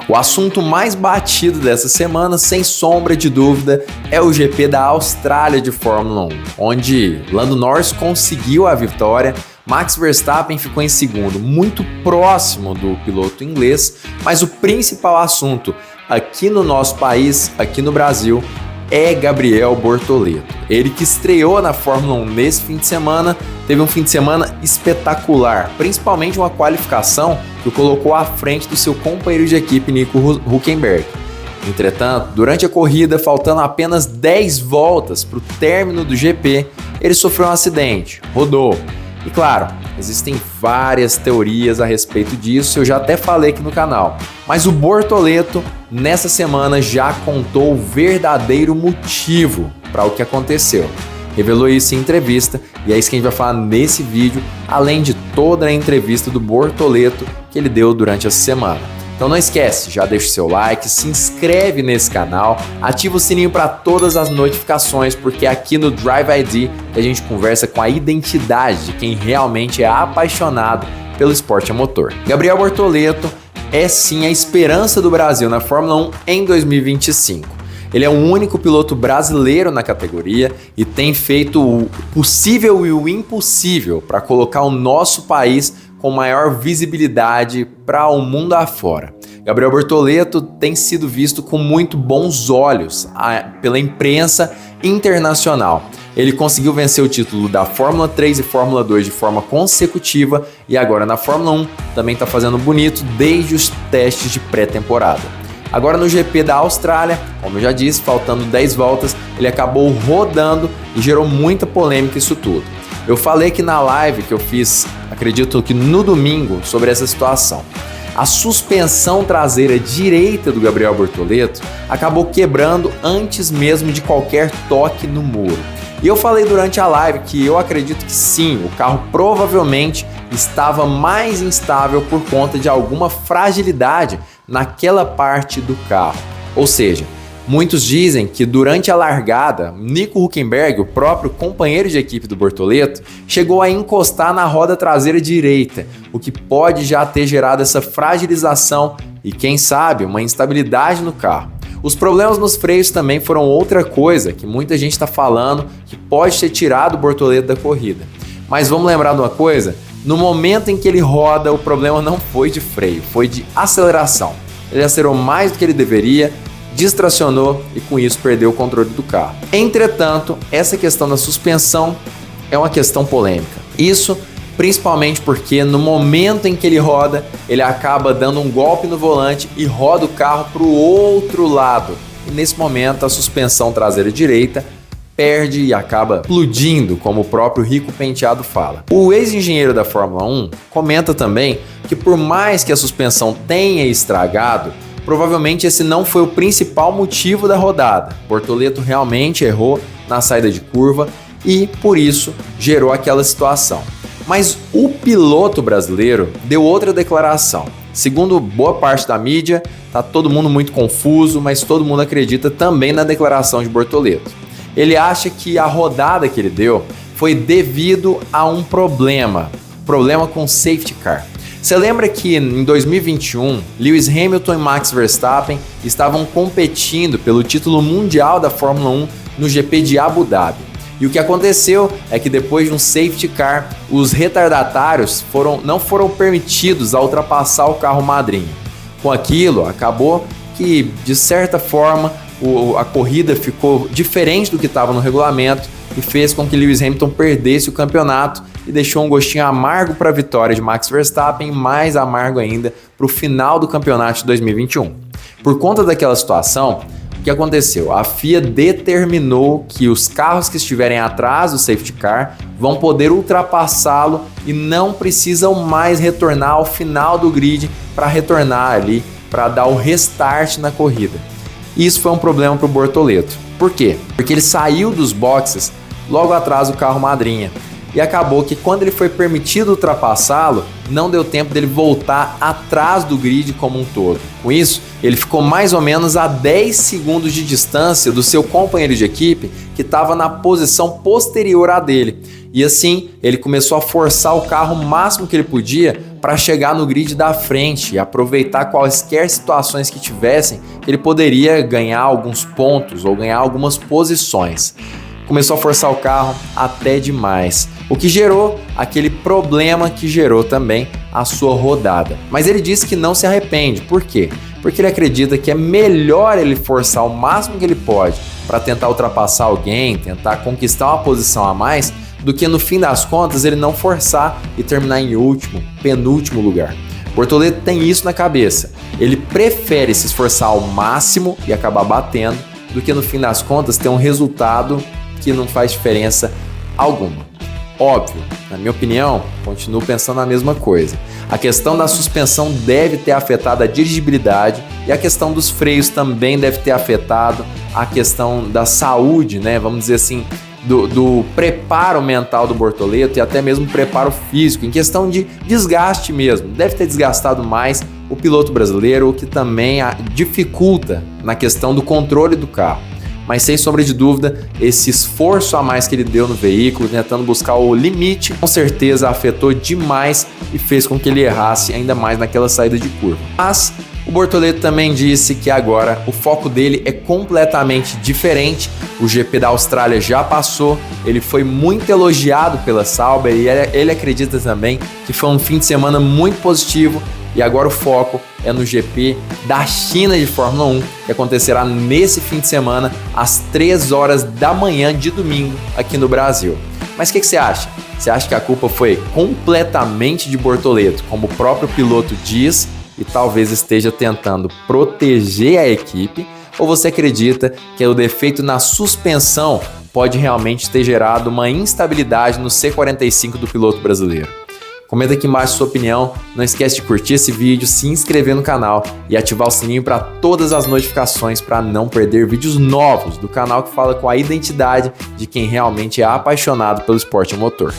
O assunto mais batido dessa semana, sem sombra de dúvida, é o GP da Austrália de Fórmula 1, onde Lando Norris conseguiu a vitória, Max Verstappen ficou em segundo, muito próximo do piloto inglês, mas o principal assunto aqui no nosso país, aqui no Brasil, é Gabriel Bortoleto. Ele que estreou na Fórmula 1 nesse fim de semana, teve um fim de semana espetacular, principalmente uma qualificação que o colocou à frente do seu companheiro de equipe, Nico Hülkenberg. Entretanto, durante a corrida, faltando apenas 10 voltas para o término do GP, ele sofreu um acidente, rodou. E claro, existem várias teorias a respeito disso, eu já até falei aqui no canal. Mas o Bortoleto, nessa semana, já contou o verdadeiro motivo para o que aconteceu. Revelou isso em entrevista e é isso que a gente vai falar nesse vídeo, além de toda a entrevista do Bortoleto que ele deu durante essa semana. Então não esquece, já deixa o seu like, se inscreve nesse canal, ativa o sininho para todas as notificações, porque é aqui no Drive ID que a gente conversa com a identidade de quem realmente é apaixonado pelo esporte a motor. Gabriel Bortoleto é sim a esperança do Brasil na Fórmula 1 em 2025. Ele é o único piloto brasileiro na categoria e tem feito o possível e o impossível para colocar o nosso país com maior visibilidade para o mundo afora. Gabriel Bortoleto tem sido visto com muito bons olhos pela imprensa internacional. Ele conseguiu vencer o título da Fórmula 3 e Fórmula 2 de forma consecutiva e agora na Fórmula 1 também está fazendo bonito desde os testes de pré-temporada. Agora no GP da Austrália, como eu já disse, faltando 10 voltas, ele acabou rodando e gerou muita polêmica isso tudo. Eu falei aqui na live que eu fiz, acredito que no domingo, sobre essa situação. A suspensão traseira direita do Gabriel Bortoleto acabou quebrando antes mesmo de qualquer toque no muro. E eu falei durante a live que eu acredito que sim, o carro provavelmente estava mais instável por conta de alguma fragilidade naquela parte do carro. Ou seja, muitos dizem que durante a largada, Nico Hülkenberg, o próprio companheiro de equipe do Bortoleto, chegou a encostar na roda traseira direita, o que pode já ter gerado essa fragilização e, quem sabe, uma instabilidade no carro. Os problemas nos freios também foram outra coisa que muita gente está falando que pode ter tirado o Bortoleto da corrida. Mas vamos lembrar de uma coisa? No momento em que ele roda, o problema não foi de freio, foi de aceleração. Ele acelerou mais do que ele deveria, distracionou e com isso perdeu o controle do carro. Entretanto, essa questão da suspensão é uma questão polêmica. Isso principalmente porque no momento em que ele roda, ele acaba dando um golpe no volante e roda o carro para o outro lado. E nesse momento a suspensão traseira direita perde e acaba explodindo, como o próprio Rico Penteado fala. O ex-engenheiro da Fórmula 1 comenta também que por mais que a suspensão tenha estragado, provavelmente esse não foi o principal motivo da rodada. Bortoleto realmente errou na saída de curva e, por isso, gerou aquela situação. Mas o piloto brasileiro deu outra declaração. Segundo boa parte da mídia, tá todo mundo muito confuso, mas todo mundo acredita também na declaração de Bortoleto. Ele acha que a rodada que ele deu foi devido a um problema com safety car. Você lembra que em 2021, Lewis Hamilton e Max Verstappen estavam competindo pelo título mundial da Fórmula 1 no GP de Abu Dhabi? E o que aconteceu é que depois de um safety car, os retardatários não foram permitidos a ultrapassar o carro madrinha. Com aquilo, acabou que, de certa forma, a corrida ficou diferente do que estava no regulamento e fez com que Lewis Hamilton perdesse o campeonato e deixou um gostinho amargo para a vitória de Max Verstappen e mais amargo ainda para o final do campeonato de 2021. Por conta daquela situação, o que aconteceu? A FIA determinou que os carros que estiverem atrás do safety car vão poder ultrapassá-lo e não precisam mais retornar ao final do grid para retornar ali, para dar o restart na corrida. Isso foi um problema para o Bortoleto. Por quê? Porque ele saiu dos boxes logo atrás do carro madrinha. E acabou que quando ele foi permitido ultrapassá-lo, não deu tempo dele voltar atrás do grid como um todo. Com isso, ele ficou mais ou menos a 10 segundos de distância do seu companheiro de equipe que estava na posição posterior à dele. E assim, ele começou a forçar o carro o máximo que ele podia para chegar no grid da frente e aproveitar quaisquer situações que tivessem, ele poderia ganhar alguns pontos ou ganhar algumas posições. Começou a forçar o carro até demais, o que gerou aquele problema que gerou também a sua rodada. Mas ele disse que não se arrepende. Por quê? Porque ele acredita que é melhor ele forçar o máximo que ele pode para tentar ultrapassar alguém, tentar conquistar uma posição a mais, do que no fim das contas ele não forçar e terminar em último, penúltimo lugar. Bortoleto tem isso na cabeça. Ele prefere se esforçar ao máximo e acabar batendo do que no fim das contas ter um resultado que não faz diferença alguma. Óbvio, na minha opinião, continuo pensando a mesma coisa. A questão da suspensão deve ter afetado a dirigibilidade e a questão dos freios também deve ter afetado a questão da saúde, né? Vamos dizer assim, do preparo mental do Bortoleto e até mesmo preparo físico, em questão de desgaste mesmo. Deve ter desgastado mais o piloto brasileiro, o que também dificulta na questão do controle do carro. Mas sem sombra de dúvida, esse esforço a mais que ele deu no veículo, tentando buscar o limite, com certeza afetou demais e fez com que ele errasse ainda mais naquela saída de curva. Mas o Bortoleto também disse que agora o foco dele é completamente diferente. O GP da Austrália já passou, ele foi muito elogiado pela Sauber e ele acredita também que foi um fim de semana muito positivo. E agora o foco é no GP da China de Fórmula 1, que acontecerá nesse fim de semana, às 3 horas da manhã de domingo, aqui no Brasil. Mas o que você acha? Você acha que a culpa foi completamente de Bortoleto, como o próprio piloto diz, e talvez esteja tentando proteger a equipe? Ou você acredita que o defeito na suspensão pode realmente ter gerado uma instabilidade no C45 do piloto brasileiro? Comenta aqui embaixo sua opinião, não esquece de curtir esse vídeo, se inscrever no canal e ativar o sininho para todas as notificações para não perder vídeos novos do canal que fala com a identidade de quem realmente é apaixonado pelo esporte a motor.